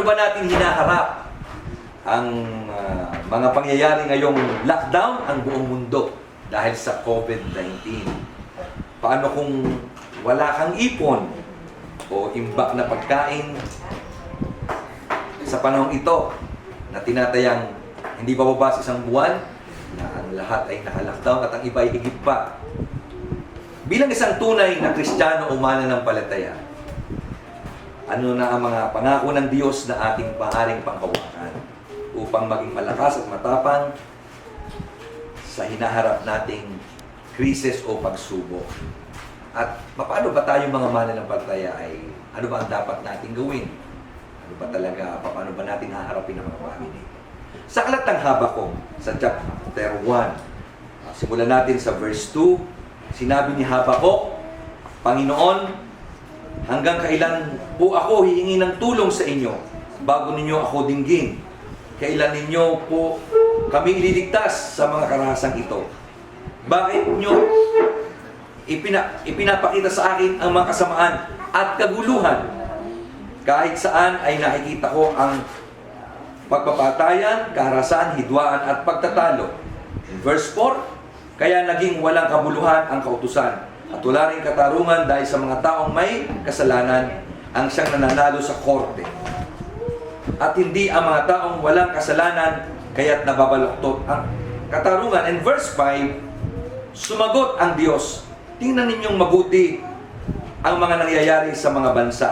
ba natin hinaharap ang mga pangyayari ngayong lockdown ang buong mundo dahil sa COVID-19? Paano kung wala kang ipon o imbak na pagkain sa panahong ito na tinatayang hindi bababa sa isang buwan na ang lahat ay naka-lockdown at ang iba ay higit pa? Bilang isang tunay na Kristiyano o mananampalataya, ano na ang mga pangako ng Diyos na ating maaaring panghawakan upang maging malakas at matapang sa hinaharap nating krisis o pagsubok? At paano ba tayo mga mananampalataya ay ano ba ang dapat nating gawin? Ano ba talaga, paano ba natin haharapin ang mga bagay dito? Sa aklat ng Habakuk, sa chapter 1, simulan natin sa verse 2, sinabi ni Habakuk, Panginoon, hanggang kailan po ako hihingi ng tulong sa inyo bago ninyo ako dinggin? Kailan ninyo po kami ililigtas sa mga karahasang ito? Bakit nyo ipinapakita sa akin ang mga kasamaan at kaguluhan? Kahit saan ay nakikita ko ang pagpapatayan, karahasan, hidwaan at pagtatalo. In verse 4, kaya naging walang kabuluhan ang kautusan at wala rin katarungan dahil sa mga taong may kasalanan ang siyang nananalo sa korte. At hindi ang mga taong walang kasalanan kaya't nababaluktot ang katarungan. In verse 5, sumagot ang Diyos, tingnan ninyong mabuti ang mga nangyayari sa mga bansa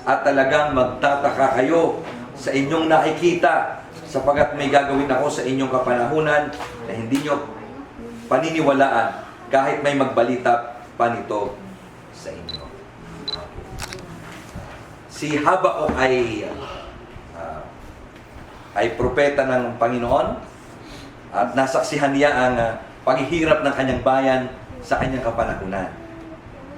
at talagang magtataka kayo sa inyong nakikita sapagkat may gagawin ako sa inyong kapanahunan na hindi nyo paniniwalaan kahit may magbalita pa nito sa inyo. Si Habakuk ay propeta ng Panginoon at nasaksihan niya ang paghihirap ng kanyang bayan sa kanyang kapanahunan.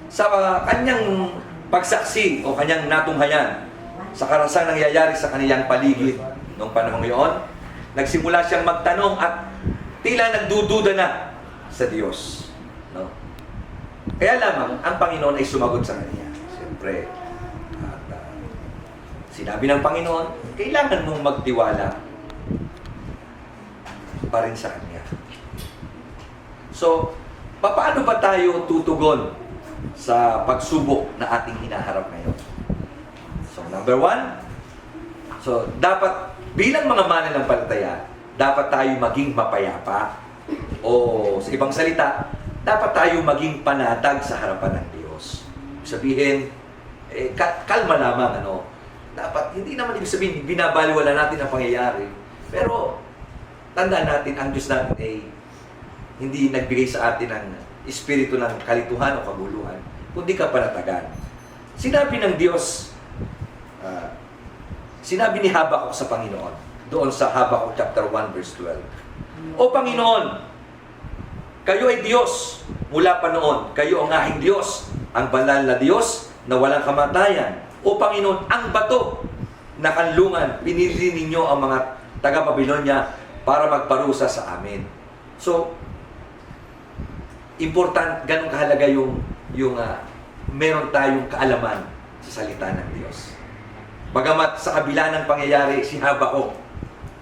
Sa kanyang pagsaksi o kanyang natunghayan sa karasang nangyayari sa kanilang paligid noong panahon ngayon, nagsimula siyang magtanong at tila nagdududa na sa Diyos. No? Kaya lamang, ang Panginoon ay sumagot sa kanya. Siyempre, sinabi ng Panginoon, kailangan mong magtiwala pa rin sa Kanya. So, paano ba tayo tutugon sa pagsubok na ating hinaharap ngayon? So, number 1, so, dapat, bilang mga mananampalataya, dapat tayo maging mapayapa. O sa ibang salita, dapat tayo maging panatag sa harapan ng Diyos. Sabihin, kalma lamang, dapat, hindi naman ibig sabihin, binabaliwala natin ang pangyayari. Pero, tandaan natin, ang Diyos natin ay hindi nagbigay sa atin ng espiritu ng kalituhan o kaguluhan, kundi kapanatagan. Sinabi ng Diyos, sinabi ni Habakuk sa Panginoon, doon sa Habakuk chapter 1 verse 12, O Panginoon, kayo ay Diyos mula pa noon. Kayo ang aking Diyos, ang banal na Diyos na walang kamatayan. O Panginoon, ang bato na kanlungan, pinili ninyo ang mga taga-Babilonya para magparusa sa amin. So, ganun kahalaga yung meron tayong kaalaman sa salita ng Diyos. Bagamat sa kabila ng pangyayari, si Habakuk,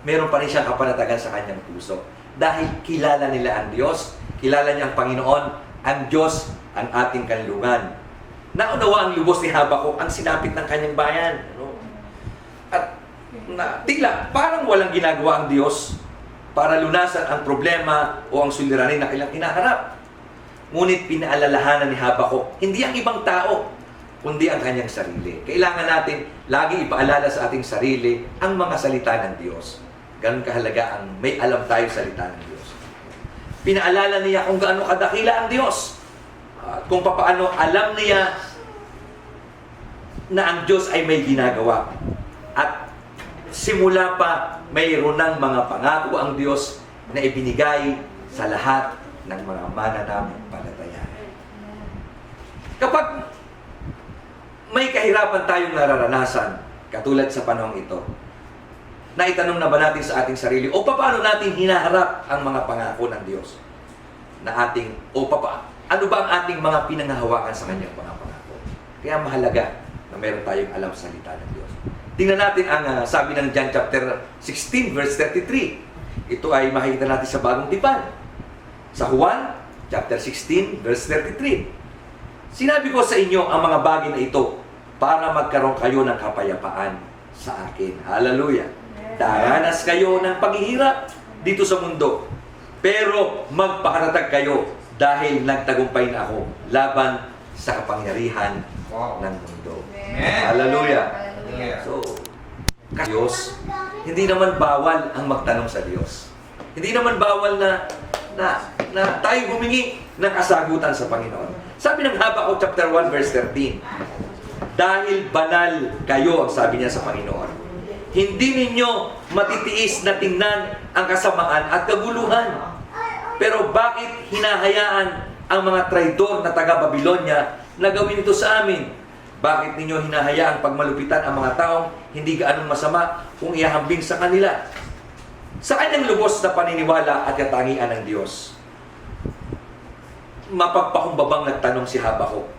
meron pa rin siyang kapanatagan sa kanyang puso. Dahil kilala nila ang Diyos, kilala niya ang Panginoon, ang Diyos, ang ating kanlungan. Naunawa ang lubos ni Habakuk ang sinapit ng kanyang bayan. At tila parang walang ginagawa ang Diyos para lunasan ang problema o ang suliranin na kailang hinaharap. Ngunit pinaalalahanan ni Habakuk, hindi ang ibang tao, kundi ang kanyang sarili. Kailangan natin lagi ipaalala sa ating sarili ang mga salita ng Diyos. Ganun kahalaga ang may alam tayo salita ng Diyos. Pinaalala niya kung gaano kadakila ang Diyos. Kung paano alam niya na ang Diyos ay may ginagawa. At simula pa mayroon ng mga pangako ang Diyos na ibinigay sa lahat ng mga mananampalataya. Kapag may kahirapan tayong nararanasan, katulad sa panahong ito, naitanong na ba natin sa ating sarili, o paano natin hinaharap ang mga pangako ng Diyos? Ano ba ang ating mga pinanghahawakan sa kanyang mga pangako? Kaya mahalaga na meron tayong alam sa salita ng Diyos. Tingnan natin ang sabi ng John chapter 16 verse 33. Ito ay makikita natin sa Bagong Tipan. Sa Juan chapter 16 verse 33. Sinabi ko sa inyo ang mga bagay na ito para magkaroon kayo ng kapayapaan sa akin. Hallelujah. Daranas kayo ng paghihirap dito sa mundo. Pero magpakatatag kayo dahil nagtagumpay na ako laban sa kapangyarihan ng mundo. Hallelujah. So, Diyos, hindi naman bawal ang magtanong sa Diyos. Hindi naman bawal na tayo humingi ng kasagutan sa Panginoon. Sabi ng Habakkuk chapter 1 verse 13, dahil banal kayo, ang sabi niya sa Panginoon, hindi ninyo matitiis na tingnan ang kasamaan at kaguluhan. Pero bakit hinahayaan ang mga traidor na taga-Babilonya na gawin ito sa amin? Bakit ninyo hinahayaang pagmalupitan ang mga taong hindi gaanong masama kung ihahambing sa kanila? Sa kanyang lubos na paniniwala at katangian ng Diyos, mapagpakumbabang nagtanong si Habakkuk.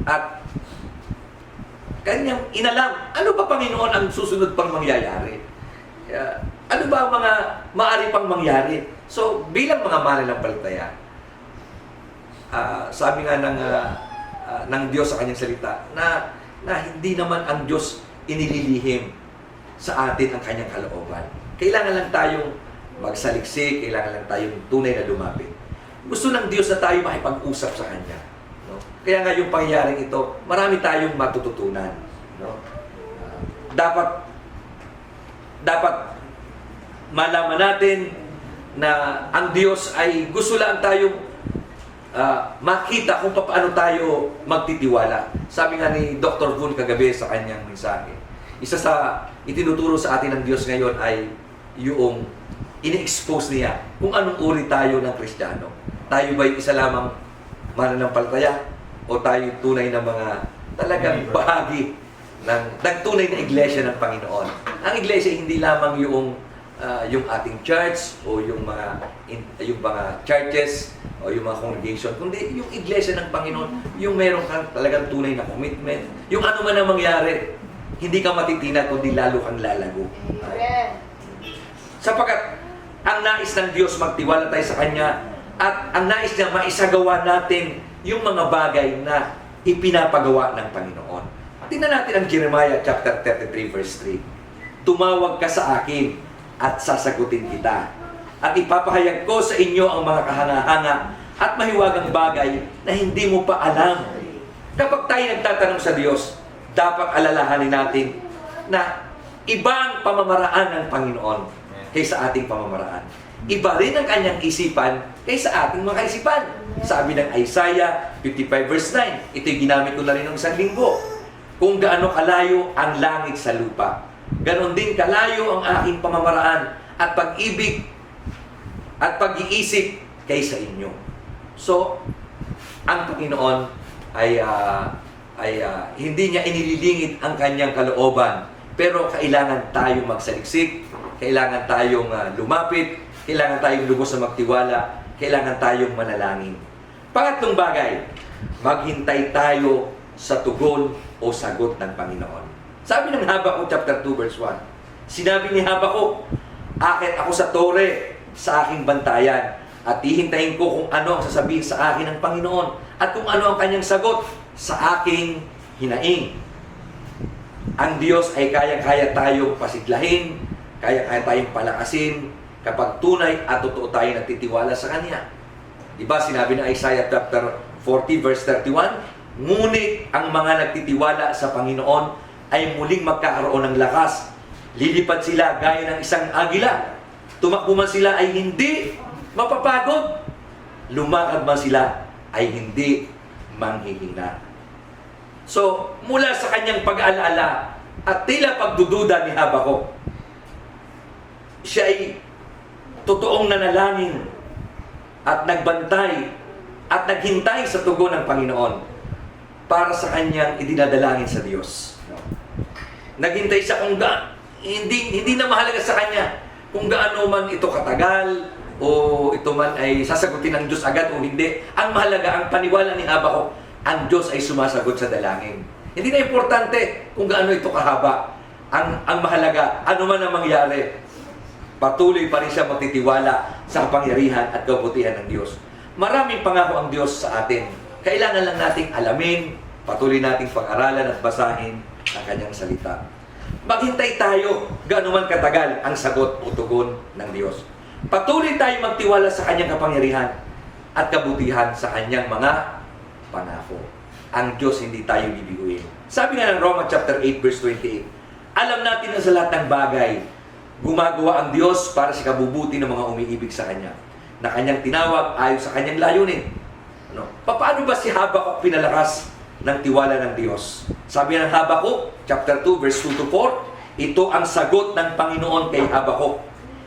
At kanyang inalam, ano ba Panginoon ang susunod pang mangyayari? Ano ba ang mga maaari pang mangyari? So, bilang mga mananampalataya, sabi nga ng Diyos sa kanyang salita, na hindi naman ang Diyos inililihim sa atin ang kanyang kalooban. Kailangan lang tayong magsaliksik, kailangan lang tayong tunay na lumapit. Gusto ng Diyos na tayo makipag-usap sa Kanya. No? Kaya nga yung pangyayaring ito, marami tayong matututunan. No? Dapat malaman natin na ang Diyos ay gusto lang tayong makita kung paano tayo magtitiwala. Sabi nga ni Dr. Voon kagabi sa kanyang mensahe, isa sa itinuturo sa atin ng Diyos ngayon ay yung ini-expose niya kung anong uri tayo ng Kristiyano. Tayo ba'y isa lamang mananampalataya o tayo tunay na mga talagang bahagi ng tunay na iglesia ng Panginoon. Ang iglesia hindi lamang yung ating church o yung mga churches o yung mga congregation, kundi yung iglesia ng Panginoon, yung meron kang talagang tunay na commitment, yung ano man ang mangyari, hindi ka matitinag kundi lalo kang lalago. Sapagkat ang nais ng Diyos magtiwala tayo sa Kanya at ang nais niya maisagawa natin yung mga bagay na ipinapagawa ng Panginoon. Tingnan natin ang Jeremiah chapter 33 verse 3. Tumawag ka sa akin at sasagutin kita. At ipapahayag ko sa inyo ang mga kahanga-hanga at mahiwagang bagay na hindi mo pa alam. Kapag tayo nagtatanong sa Diyos, dapat alalahanin natin na iba ang pamamaraan ng Panginoon kaysa ating pamamaraan. Iba rin ang kanyang isipan kaysa ating mga isipan. Sabi ng Isaiah 55 verse 9, ito'y ginamit ko na rin ng isang linggo. Kung gaano kalayo ang langit sa lupa, ganon din kalayo ang aking pamamaraan at pag-ibig at pag-iisip kaysa inyo. So, ang Panginoon ay hindi niya inililingit ang kanyang kalooban, pero kailangan tayong magsaliksik, kailangan tayong lumapit, kailangan tayong lubos na magtiwala, kailangan tayong manalangin. Pangatlong bagay, maghintay tayo sa tugon o sagot ng Panginoon. Sabi ng Habakkuk chapter 2 verse 1, sinabi ni Habakkuk, akit ako sa tore sa aking bantayan at hihintayin ko kung ano ang sasabihin sa akin ng Panginoon at kung ano ang kanyang sagot sa aking hinaing. Ang Diyos ay kaya-kaya tayong pasiglahin, kaya-kaya tayong palakasin kapag tunay at totoo tayo nagtitiwala sa Kanya. Diba sinabi ng Isaiah chapter 40 verse 31, ngunit ang mga nagtitiwala sa Panginoon ay muling magkakaroon ng lakas. Lilipad sila gaya ng isang agila. Tumakbo man sila ay hindi mapapagod. Lumakad man sila ay hindi manghihina. So, mula sa kanyang pag-aalala at tila pagdududa ni Habakkuk, siya ay totoong nanalangin at nagbantay at naghintay sa tugon ng Panginoon para sa kanyang idinadalangin sa Diyos. Naghintay siya kung hindi na mahalaga sa kanya kung gaano man ito katagal o ito man ay sasagutin ng Diyos agad o hindi. Ang mahalaga, ang paniwala ni Habakkuk, ang Diyos ay sumasagot sa dalangin. Hindi na importante kung gaano ito kahaba. Ang mahalaga, ano man ang mangyari, patuloy pa rin siya magtitiwala sa kapangyarihan at kabutihan ng Diyos. Maraming pangako ang Diyos sa atin. Kailangan lang nating alamin, patuloy nating pag-aralan at basahin ang kanyang salita. Maghintay tayo gaano man katagal ang sagot o tugon ng Diyos. Patuloy tayo magtiwala sa kanyang kapangyarihan at kabutihan sa kanyang mga pangako. Ang Diyos hindi tayo bibiguin. Sabi nga ng Romans chapter 8 verse 28, alam natin na sa lahat ng bagay, gumagawa ang Diyos para sa kabubuti ng mga umiibig sa Kanya, na Kanyang tinawag ayon sa Kanyang layunin. Ano? Paano ba si Habakuk pinalakas ng tiwala ng Diyos? Sabi ng Habakuk, chapter 2, verse 2 to 4, ito ang sagot ng Panginoon kay Habakuk.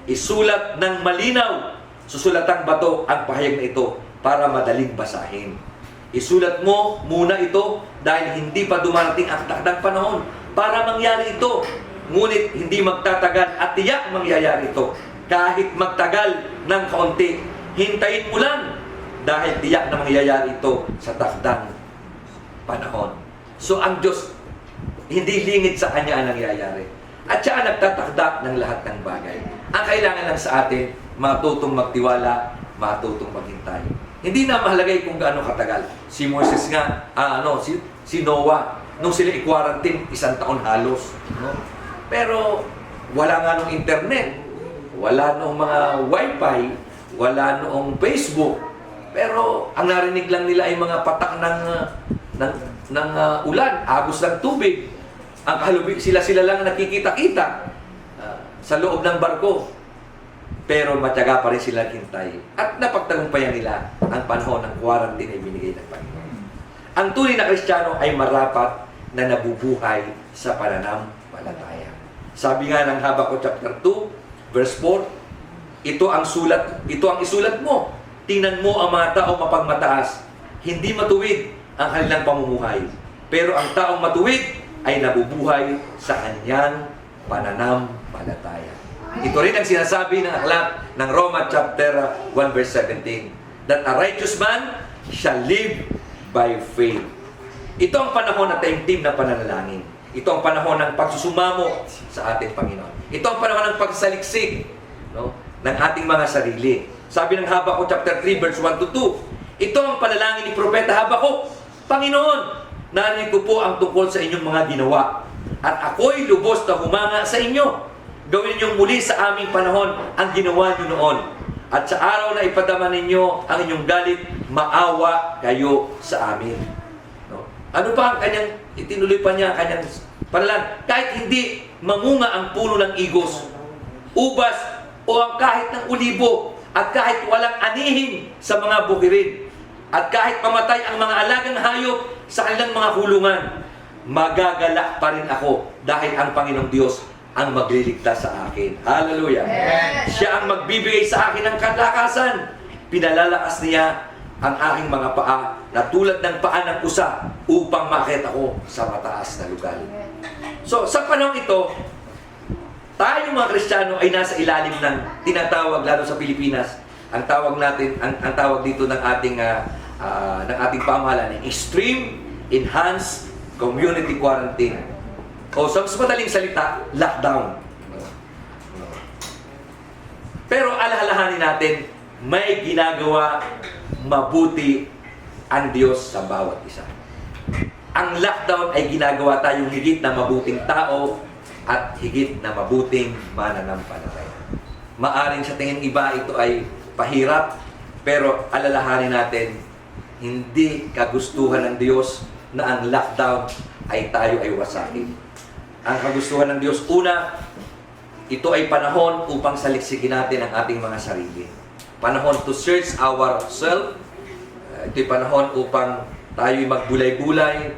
Isulat ng malinaw, susulatang bato ang pahayag na ito para madaling basahin. Isulat mo muna ito dahil hindi pa dumarating ang takdang panahon para mangyari ito. Ngunit hindi magtatagal at tiyak mangyayari ito. Kahit magtagal ng kaunti, hintayin mo lang dahil tiyak na mangyayari ito sa takdang panahon. So ang Diyos, hindi lingid sa Kanya ang nangyayari. At siya ang nagtatakda ng lahat ng bagay. Ang kailangan lang sa atin, matutong magtiwala, matutong maghintay. Hindi na mahalagay kung gaano katagal. Si Moses nga, si Noah, nung sila i-quarantine, 1 taon halos. No? Pero wala nga nung internet, wala nung mga wifi, wala nung Facebook. Pero ang narinig lang nila ay mga patak ng ulan, agos ng tubig. Ang kahalubig, sila lang nakikita-kita sa loob ng barko. Pero matyaga pa rin sila hintay. At napagtagumpayan nila ang panahon ng quarantine ay binigay ng Panginoon. Ang tunay na Kristiyano ay marapat na nabubuhay sa pananampalataya. Sabi nga ng Habakuk chapter 2, verse 4, ito ang isulat mo. Tingnan mo ang mga tao mapagmataas. Hindi matuwid ang kanilang pamumuhay. Pero ang taong matuwid ay nabubuhay sa kanyang pananampalataya. Ito rin ang sinasabi ng aklat ng Roma chapter 1 verse 17, that a righteous man shall live by faith. Ito ang panahon na taimtim na pananalangin. Ito ang panahon ng pagsusumamo sa ating Panginoon. Ito ang panahon ng pagsaliksik, no, ng ating mga sarili. Sabi ng Habakuk chapter 3 verse 1 to 2, ito ang panalangin ni Propeta Habakuk, Panginoon, narinig ko po ang tungkol sa inyong mga ginawa, at ako'y lubos na humanga sa inyo. Gawin niyong muli sa aming panahon ang ginawa niyo noon. At sa araw na ipadama ninyo ang inyong galit, maawa kayo sa amin. No? Ano pa ang kanyang, itinuloy pa niya ang kanyang panalangin. Kahit hindi mamunga ang puno ng igos, ubas, o ang kahit ng ulibo, at kahit walang anihin sa mga bukirin, at kahit mamatay ang mga alagang hayop sa kanilang mga kulungan, magagala pa rin ako dahil ang Panginoong Diyos ang magliligtas sa akin. Hallelujah! Yes. Siya ang magbibigay sa akin ng kalakasan. Pinalalakas niya ang aking mga paa na tulad ng paa ng usa upang maakyat ako sa mataas na lugar. So, sa panahon ito, tayo mga Kristiyano ay nasa ilalim ng tinatawag, lalo sa Pilipinas, ang tawag natin, ang tawag dito ng ating pamahalaan, Extreme Enhanced Community Quarantine. O sa mas madaling salita, lockdown. Pero alalahanin natin, may ginagawa mabuti ang Diyos sa bawat isa. Ang lockdown ay ginagawa tayong higit na mabuting tao at higit na mabuting mananampalataya. Maaring sa tingin iba ito ay pahirap, pero alalahanin natin, hindi kagustuhan ng Diyos na ang lockdown ay tayo ay wasakin. Ang kagustuhan ng Diyos, una, ito ay panahon upang saliksikin natin ang ating mga sarili. Panahon to search ourselves. Ito ay panahon upang tayo'y magbulay-bulay.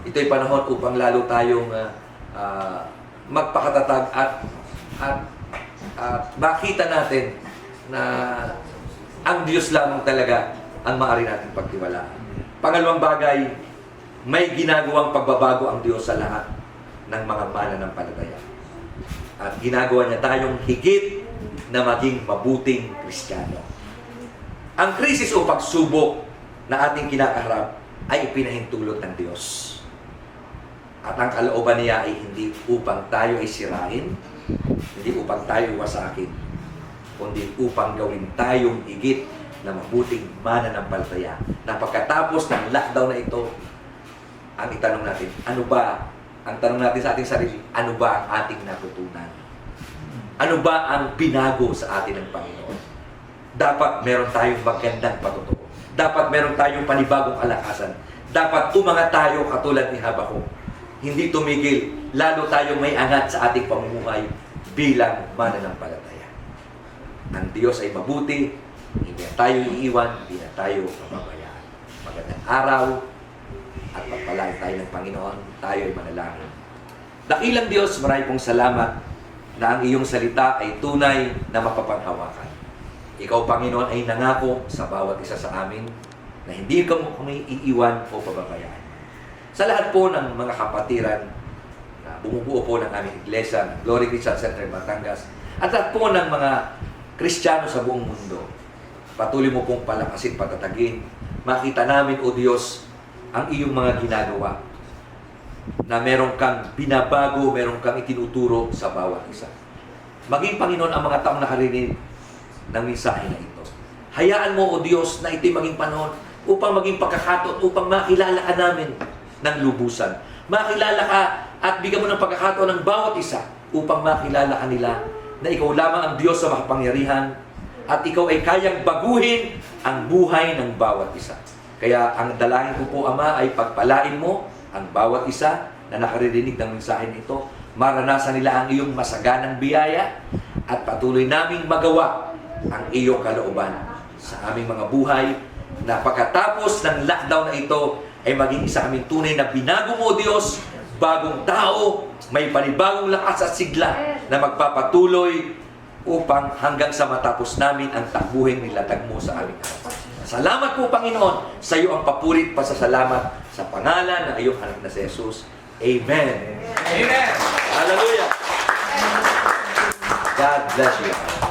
Ito ay panahon upang lalo tayong magpakatatag at makita natin na ang Diyos lamang talaga ang maaari natin pagtiwalaan. Pangalawang bagay, may ginagawang pagbabago ang Diyos sa lahat ng mga mananampalataya. At ginagawa niya tayong higit na maging mabuting Kristiyano. Ang krisis o pagsubok na ating kinakaharap ay ipinahintulot ng Diyos. At ang kalooban niya ay hindi upang tayo ay sirain, hindi upang tayo wasakin, kundi upang gawin tayong higit na mabuting mananampalataya. Na pagkatapos ng lockdown na ito, ang itanong natin, ang tanong natin sa ating sarili, ano ba ang ating natutunan? Ano ba ang binago sa atin ng Panginoon? Dapat meron tayong magandang patutuo. Dapat meron tayong panibagong kalakasan. Dapat umangat tayo katulad ni Habakuk. Hindi tumigil, lalo tayong may angat sa ating pamumuhay bilang mananampalataya. Ang Diyos ay mabuti, hindi na tayo iiwan, hindi na tayo mababayaan. Magandang araw, at pagpalain tayo ng Panginoon, tayo ay manalangin. Dakilang Diyos, maraming pong salamat na ang iyong salita ay tunay na mapapanghawakan. Ikaw, Panginoon, ay nangako sa bawat isa sa amin na hindi ka mo kami iiwan o pababayaan. Sa lahat po ng mga kapatiran na bumubuo po ng aming iglesia, ng Glory Christian Center Batangas, at lahat po ng mga Kristiyano sa buong mundo, patuloy mo pong palakasin, patatagin. Makita namin, O Diyos, ang iyong mga ginagawa na meron kang binabago, meron kang itinuturo sa bawat isa. Maging, Panginoon, ang mga taong nakarinig ng mensahe na ito. Hayaan mo, O Diyos, na ito'y maging panahon upang maging pagkakataon, upang makilala ka namin ng lubusan. Makilala ka at bigyan mo ng pagkakataon ng bawat isa upang makilala ka nila na ikaw lamang ang Diyos sa makapangyarihan at ikaw ay kayang baguhin ang buhay ng bawat isa. Kaya ang dalangin ko po, Ama, ay pagpalain mo ang bawat isa na nakaririnig ng mensahe nito. Maranasan nila ang iyong masaganang biyaya at patuloy naming magawa ang iyong kalooban sa aming mga buhay na pagkatapos ng lockdown na ito ay maging isa kaming tunay na binago mo, Diyos, bagong tao, may panibagong lakas at sigla na magpapatuloy upang hanggang sa matapos namin ang takbuhin nilatag mo sa aming araw. Salamat po, Panginoon, sa iyo ang papurit pasasalamat sa pangalan ng iyong anak na si Jesus. Amen. Amen. Hallelujah. God bless you.